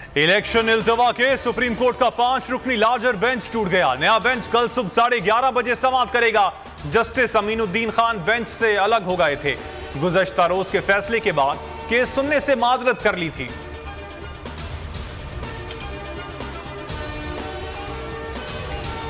Election इल्तवा के supreme court का 5 रुकनी larger bench टूट गया। नया बेंच कल सुबह 11:30 बजे समाप्त करेगा। जस्टिस अमीनुद्दीन खान बेंच से अलग हो गए थे। गुज़श्ता रोज के फैसले के बाद केस सुनने से माजरत कर ली थी।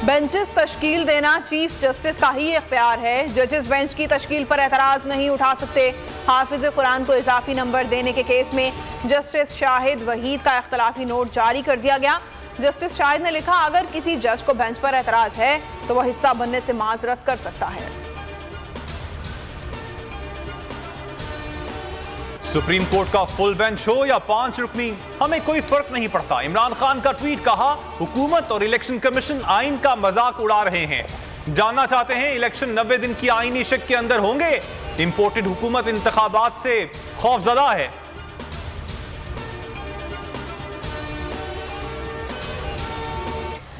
बेंचेस तश्कील देना चीफ जस्टिस का ही इख्तियार है। जजेस बेंच की तश्कील पर एतराज नहीं उठा सकते। हाफिज कुरान को इजाफी नंबर देने के केस में जस्टिस शाहिद वहीद का इख्तलाफी नोट जारी कर दिया गया। जस्टिस शाहिद ने लिखा, अगर किसी जज को बेंच पर एतराज है तो वह हिस्सा बनने से माजरत कर सकता है। सुप्रीम कोर्ट का फुल बेंच हो या 5 रुकनी, हमें कोई फर्क नहीं पड़ता। इमरान खान का ट्वीट, कहा हुकूमत और इलेक्शन कमीशन आइन का मजाक उड़ा रहे हैं। जानना चाहते हैं इलेक्शन 90 दिन की आईनी शक के अंदर होंगे। इंपोर्टेड हुकूमत इंतखाबात से खौफजदा है।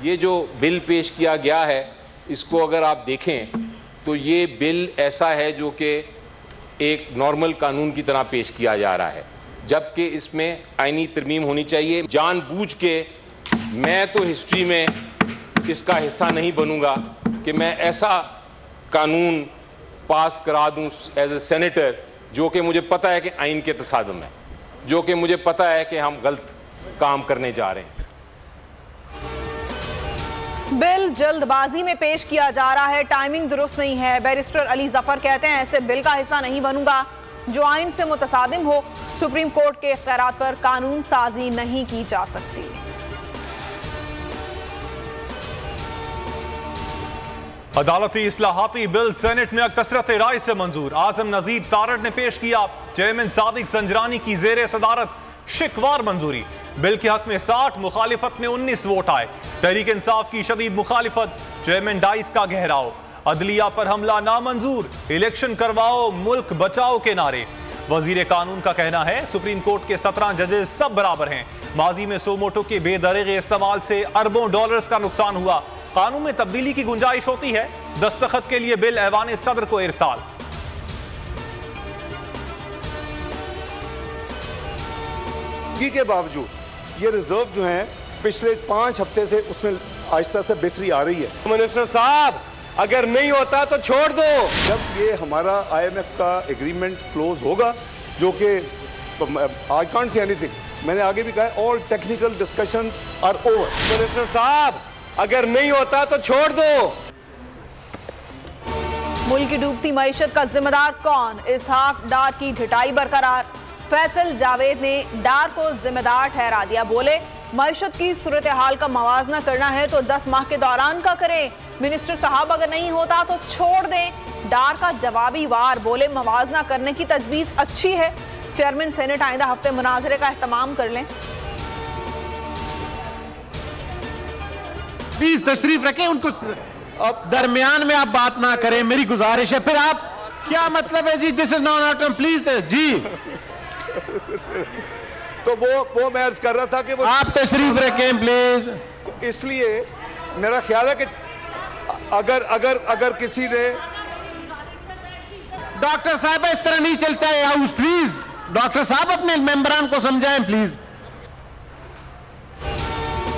ये जो बिल पेश किया गया है, इसको अगर आप देखें तो ये बिल ऐसा है जो कि एक नॉर्मल कानून की तरह पेश किया जा रहा है, जबकि इसमें आईनी तरमीम होनी चाहिए। जानबूझ के मैं तो हिस्ट्री में इसका हिस्सा नहीं बनूंगा कि मैं ऐसा कानून पास करा दूं एज ए सेनेटर जो कि मुझे पता है कि आइन के तसादम है, जो कि मुझे पता है कि हम गलत काम करने जा रहे हैं। बिल जल्दबाजी में पेश किया जा रहा है, टाइमिंग दुरुस्त नहीं है। बैरिस्टर अली जफर कहते हैं, ऐसे बिल का हिस्सा नहीं बनूंगा जो आइन से मुतसादिम हो। सुप्रीम कोर्ट के इख्तियारात पर कानून साजी नहीं की जा सकती। अदालती इस्लाहाती बिल सेनेट में कसरत राय से मंजूर। आजम नजीर तारड़ ने पेश किया। चेयरमैन सादिक संजरानी की जेर सदारत शिकवार मंजूरी। बिल के हक में 60, मुखालिफत में 19 वोट आए। तहरीक इंसाफ की शदीद मुखालिफत, चेयरमैन डाइस का गहराव। अदलिया पर हमला नामंजूर, इलेक्शन करवाओ मुल्क बचाओ के नारे। वजीर कानून का कहना है सुप्रीम कोर्ट के 17 जजेस सब बराबर हैं। माजी में सोमोटो के बेदरीग इस्तेमाल से अरबों डॉलर्स का नुकसान हुआ। कानून में तब्दीली की गुंजाइश होती है। दस्तखत के लिए बिल ऐवान सदर को इरसाल। के बावजूद ये रिजर्व जो है पिछले 5 हफ्ते से उसमें आहिस्ता आहिस्ता बेहतरी आ रही है। मिनिस्टर साहब, अगर नहीं होता तो छोड़ दो। जब ये हमारा IMF का एग्रीमेंट क्लोज होगा, जो कि आई कांट से एनीथिंग, मैंने आगे भी कहा, all technical discussions are over. Minister साहब, अगर नहीं होता तो छोड़ दो। मुल्क की डूबती मईशत का जिम्मेदार कौन? इसहाक डार की ढिठाई बरकरार। फैसल जावेद ने डार को जिम्मेदार ठहरा दिया। बोले, मईशत की सूरत हाल का मवाजना करना है तो 10 माह के दौरान का करें। मिनिस्टर साहब, अगर नहीं होता तो छोड़ दें। डार का जवाबी वार। बोले, मवाजना करने की तजवीज़ अच्छी है। चेयरमैन सेनेट आइंदा हफ्ते मुनाजरे का एहतमाम कर लें। प्लीज तशरीफ रखें, उनको अब दरमियान में आप बात ना करें, मेरी गुजारिश है। फिर आप क्या मतलब है जी, दिस इज नॉट प्लीज जी। तो वो मैं अर्ज कर रहा था कि वो आप तशरीफ रखें प्लीज। इसलिए मेरा ख्याल है कि अगर किसी ने डॉक्टर साहब इस तरह नहीं चलता है हाउस, प्लीज डॉक्टर साहब अपने मेंबरान को समझाएं प्लीज।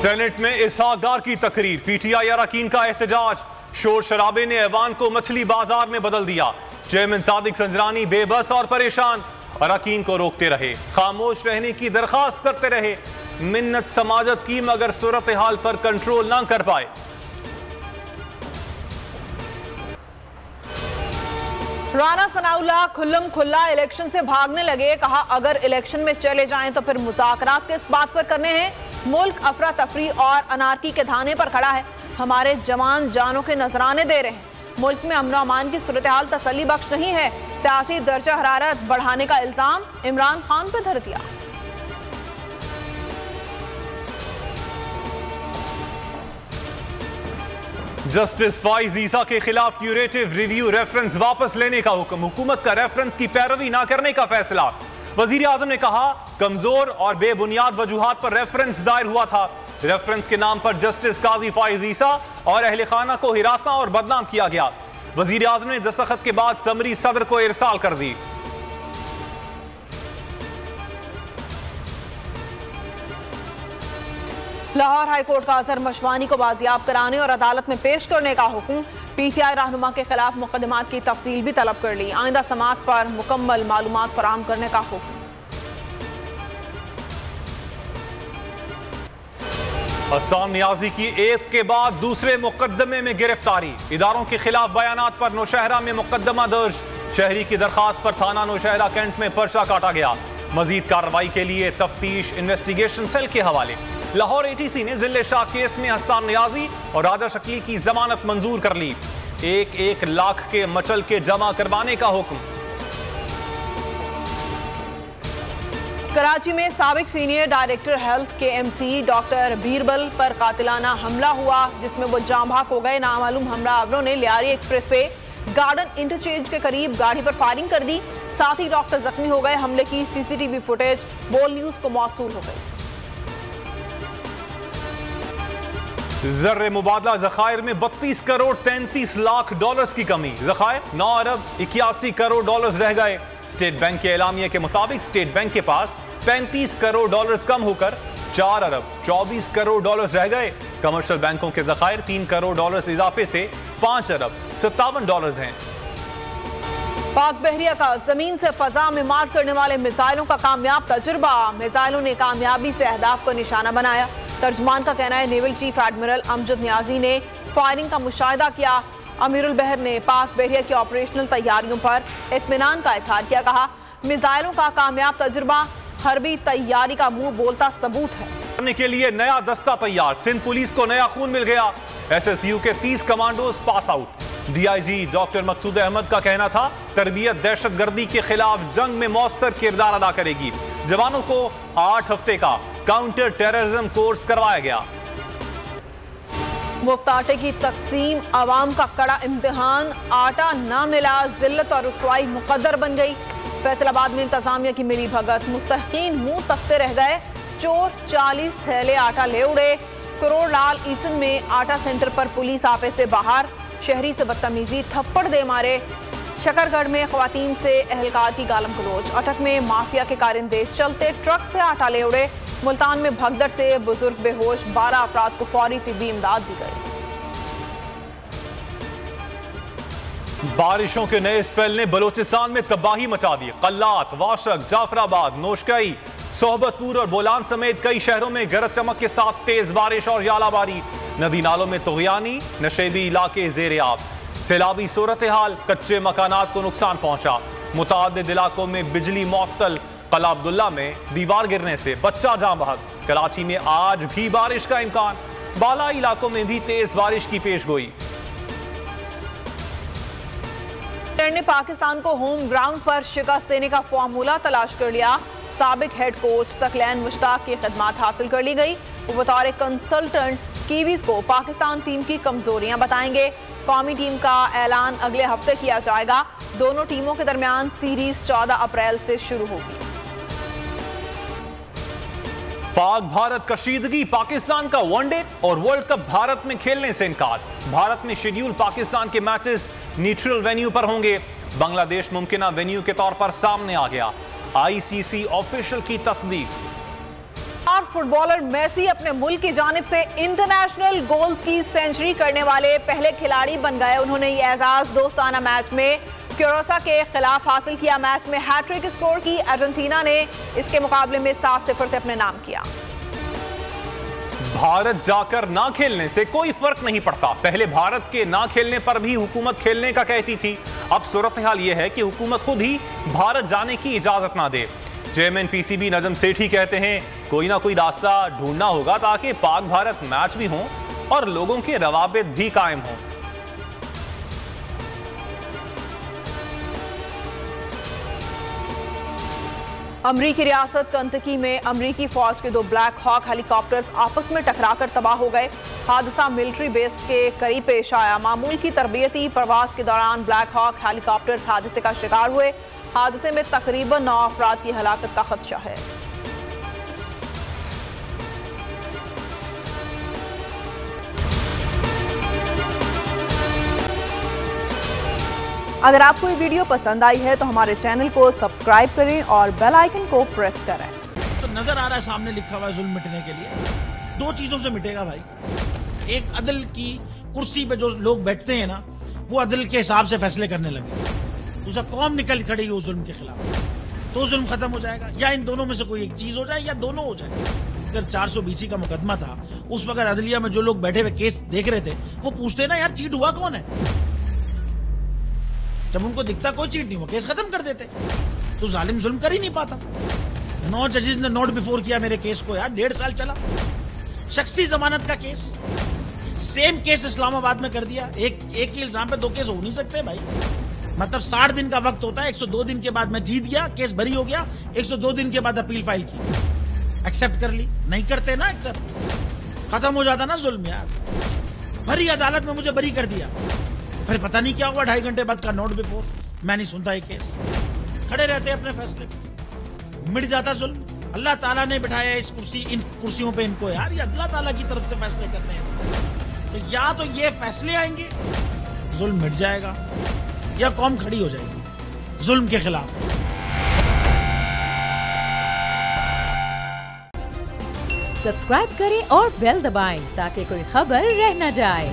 सेनेट में इसहाक डार की तकरीर, PTI अरकान का एहतजाज। शोर शराबे ने ऐवान को मछली बाजार में बदल दिया। चेयरमैन सादिक संजरानी बेबस और परेशान, अरकान को रोकते रहे, खामोश रहने की दरखास्त करते रहे। मिन्नत समाजत की मगर सूरत हाल पर कंट्रोल ना कर पाए। राना सनाउल्लाह खुल्लम खुल्ला इलेक्शन से भागने लगे। कहा, अगर इलेक्शन में चले जाएं तो फिर मुज़ाकरात किस बात पर करने हैं? मुल्क अफरा तफरी और अनारकी के धाने पर खड़ा है। हमारे जवान जानों के नजराने दे रहे हैं। मुल्क में अमन अमान की सूरत हाल तसल्ली बख्श नहीं है। सियासी दर्जा हरारत बढ़ाने का इल्जाम इमरान खान पर धर दिया। जस्टिस फाइज ईसा के खिलाफ क्यूरेटिव रिव्यू रेफरेंस वापस लेने का हुक्म। हुकूमत का रेफरेंस की पैरवी ना करने का फैसला। वजीर आजम ने कहा, कमजोर और बेबुनियाद वजूहात पर रेफरेंस दायर हुआ था। रेफरेंस के नाम पर जस्टिस काजी फाइज ईसा और अहले खाना को हिरासा और बदनाम किया गया। वजीर आजम ने दस्तखत के बाद समरी सदर को इरसाल कर दी। लाहौर हाईकोर्ट का अजहर मशवानी को बाजियाब कराने और अदालत में पेश करने का हुक्म। पीटीआई रहनुमा के खिलाफ मुकदमात की तफसील भी तलब कर ली। आइंदा समाअत पर मुकम्मल मालूमात फराहम करने का हुक्म। हसन नियाजी की एक के बाद दूसरे मुकदमे में गिरफ्तारी। इदारों के खिलाफ बयानात पर नौशहरा में मुकदमा दर्ज। शहरी की दरखास्त पर थाना नौशहरा कैंट में पर्चा काटा गया। मजीद कार्रवाई के लिए तफ्तीश इन्वेस्टिगेशन सेल के हवाले। लाहौर एटीसी ने जिले शाह केस में हसन नियाजी और राजा शकील की जमानत मंजूर कर ली। 1-1 लाख के मचल के जमा करवाने का हुक्म। कराची में साबिक सीनियर डायरेक्टर हेल्थ के एमसी डॉक्टर बीरबल पर कातिलाना हमला हुआ, जिसमें वो जाँ भाग हो गए। नामालूम हमलावरों ने लियारी एक्सप्रेस पे गार्डन इंटरचेंज के करीब गाड़ी पर फायरिंग कर दी। साथ ही डॉक्टर जख्मी हो गए। हमले की सीसीटीवी फुटेज बोल न्यूज को मौसूल हो गई। ज़र्रे मुबादला ज़खायर में 32 करोड़ 33 लाख डॉलर्स की कमी। ज़खायर 9 अरब 81 करोड़ डॉलर्स रह गए। स्टेट बैंक के एलामिया के मुताबिक स्टेट बैंक के पास 35 करोड़ डॉलर्स कम होकर 4 अरब 24 करोड़ डॉलर्स रह गए। कमर्शियल बैंकों के ज़खायर 3 करोड़ डॉलर्स इजाफे से 5 अरब 57 डॉलर्स हैं। पाक बहरिया का जमीन से फजा में मार करने वाले मिसाइलों का कामयाब तजुर्बा। मिसाइलों ने कामयाबी से अहदाफ को निशाना बनाया। तर्जुमान का कहना है naval chief admiral Amjad Niazi ने फायरिंग का मुशाहिदा किया। अमीरुल बहर ने पाक बहरिया की ऑपरेशनल तैयारियों पर इत्मीनान का इजहार किया। कहा मिसाइलों का कामयाब तजुर्बा हरबी तैयारी का मुंह बोलता सबूत है। करने के लिए नया दस्ता तैयार। सिंध पुलिस को नया खून मिल गया। SSU के 30 commandos pass out. DIG doctor Maqsood Ahmed का कहना था तरबियत दहशतगर्दी के खिलाफ जंग में मौसर किरदार अदा करेगी। जवानों को 8 हफ्ते का काउंटर टेररिज्म कोर्स करवाया गया। मुफ्त आटे की तकसीम आवाम का कड़ा इम्तिहान। आटा ना मिला, जिल्लत और रुसवाई मुकद्दर बन गई। फैसलाबाद में इंतजामिया की मिली भगत। मुस्तहिकीन मुंह तकते रह गए। चोर 40 थैले आटा ले उड़े। करोड़ लाल ईसन में आटा सेंटर पर पुलिस आपे से बाहर। शहरी से बदतमीजी, थप्पड़ दे मारे। शकरगढ़ में खवातीन से एहलकार की गालम गलोच। अटक में माफिया के कारिंदे चलते ट्रक से आटा ले उड़े। मुल्तान में भगदड़ से बुजुर्ग बेहोश। 12 अफराद को फौरी तिब्बी इमदाद दी गई। बारिशों के नए स्पेल ने बलोचिस्तान में तबाही मचा दी। कल्लात, वाशक, जाफराबाद, नोशकाई, सोहबतपुर और बोलान समेत कई शहरों में गरज चमक के साथ तेज बारिश और यालाबारी। नदी नालों में तुग़यानी, नशेबी इलाके ज़ेर-ए-आब। सैलाबी सूरत हाल, कच्चे मकानात को नुकसान पहुंचा। मुतादिद इलाकों में बिजली मुअत्तल। कला अब्दुल्ला में दीवार गिरने से बच्चा जाँ बहक। कराची में आज भी बारिश का इम्कान। बालाई इलाकों में भी तेज बारिश की पेशगोई। ने पाकिस्तान को होम ग्राउंड पर शिकस्त देने का फार्मूला तलाश कर लिया। साबिक हेड कोच सकलैन मुश्ताक की खिदमत हासिल कर ली गई। वो बतौर कंसल्टेंट कीवीज को पाकिस्तान टीम की कमजोरियां बताएंगे। कौमी टीम का ऐलान अगले हफ्ते किया जाएगा। दोनों टीमों के दरमियान सीरीज 14 अप्रैल से शुरू होगी। पाक भारत कशीदगी। पाकिस्तान का वनडे और वर्ल्ड कप भारत में खेलने से इनकार। भारत में शेड्यूल पाकिस्तान के मैचेस न्यूट्रल वेन्यू पर होंगे। बांग्लादेश मुमकिन वेन्यू के तौर पर सामने आ गया। ICC ऑफिशियल की तस्दीक। फुटबॉलर मेसी अपने मुल्क की जानिब से इंटरनेशनल गोल्स की सेंचुरी करने वाले पहले खिलाड़ी बन गए। उन्होंने ये एजाज दोस्ताना मैच में क्यूरोसा के खिलाफ हासिल किया। मैच में हैट्रिक स्कोर की। अर्जेंटीना ने इसके मुकाबले में 7-0 से अपने नाम किया। भारत जाकर ना खेलने से कोई फर्क नहीं पड़ता। पहले भारत के ना खेलने पर भी हुकूमत खेलने का कहती थी। अब सूरत हाल यह है कि हुकूमत खुद ही भारत जाने की इजाजत ना दे। चेयरमैन PCB नजम सेठी कहते हैं कोई ना कोई रास्ता ढूंढना होगा ताकि पाक भारत मैच भी हों और लोगों के रवाबित भी कायम हों। अमरीकी रियासत कंटकी में अमरीकी फौज के 2 ब्लैक हॉक हेलीकॉप्टर्स आपस में टकराकर तबाह हो गए। हादसा मिलिट्री बेस के करीब पेश आया। मामूल की तरबियती प्रवास के दौरान ब्लैक हॉक हेलीकॉप्टर्स हादसे का शिकार हुए। हादसे में तकरीबन 9 अफराद की हलाकत का खदशा है। अगर आपको ये वीडियो पसंद आई है तो हमारे चैनल को सब्सक्राइब करें और बेल आइकन को प्रेस करें। तो नजर आ रहा है सामने लिखा हुआ है जुल्म मिटने के लिए। दो चीजों से मिटेगा भाई। एक, अदल की कुर्सी पे जो लोग बैठते हैं ना, वो अदल के हिसाब से फैसले करने लगे। दूसरा, कौम निकल खड़ेगी उस जुल्म के खिलाफ, तो जुल्म खत्म हो जाएगा। या इन दोनों में से कोई एक चीज हो जाए या दोनों हो जाए। अगर 420 का मुकदमा था, उस वक्त अदलिया में जो लोग बैठे हुए केस देख रहे थे, वो पूछते ना यार चीट हुआ कौन है। जब उनको दिखता कोई चीट नहीं हुआ, केस खत्म कर देते। तो जालिम जुल्म कर ही नहीं पाता। 9 जजेस ने नोट बिफोर किया मेरे केस को यार, 1.5 साल चला। शख्सी जमानत का केस, सेम केस इस्लामाबाद में कर दिया। एक ही इल्जाम पे 2 केस हो नहीं सकते भाई। मतलब 60 दिन का वक्त होता है, 102 दिन के बाद मैं जीत गया, केस बरी हो गया, 102 दिन के बाद अपील फाइल की, एक्सेप्ट कर ली। नहीं करते ना एक्सेप्ट, खत्म हो जाता ना जुल्म यार। भरी अदालत में मुझे बरी कर दिया, फिर पता नहीं क्या हुआ, 2.5 घंटे बाद का नोट बिफोर, मैं नहीं सुनता ये केस। खड़े रहते अपने फैसले पे, मिट जाता जुल्म। अल्लाह ताला ने बिठाया इन कुर्सियों पे इनको यार, ये अल्लाह ताला की तरफ से फैसले करने हैं। तो या तो ये फैसले आएंगे, जुल्म मिट जाएगा, या कौम खड़ी हो जाएगी जुल्म के खिलाफ। सब्सक्राइब करें और बेल दबाएं ताकि कोई खबर रह न जाए।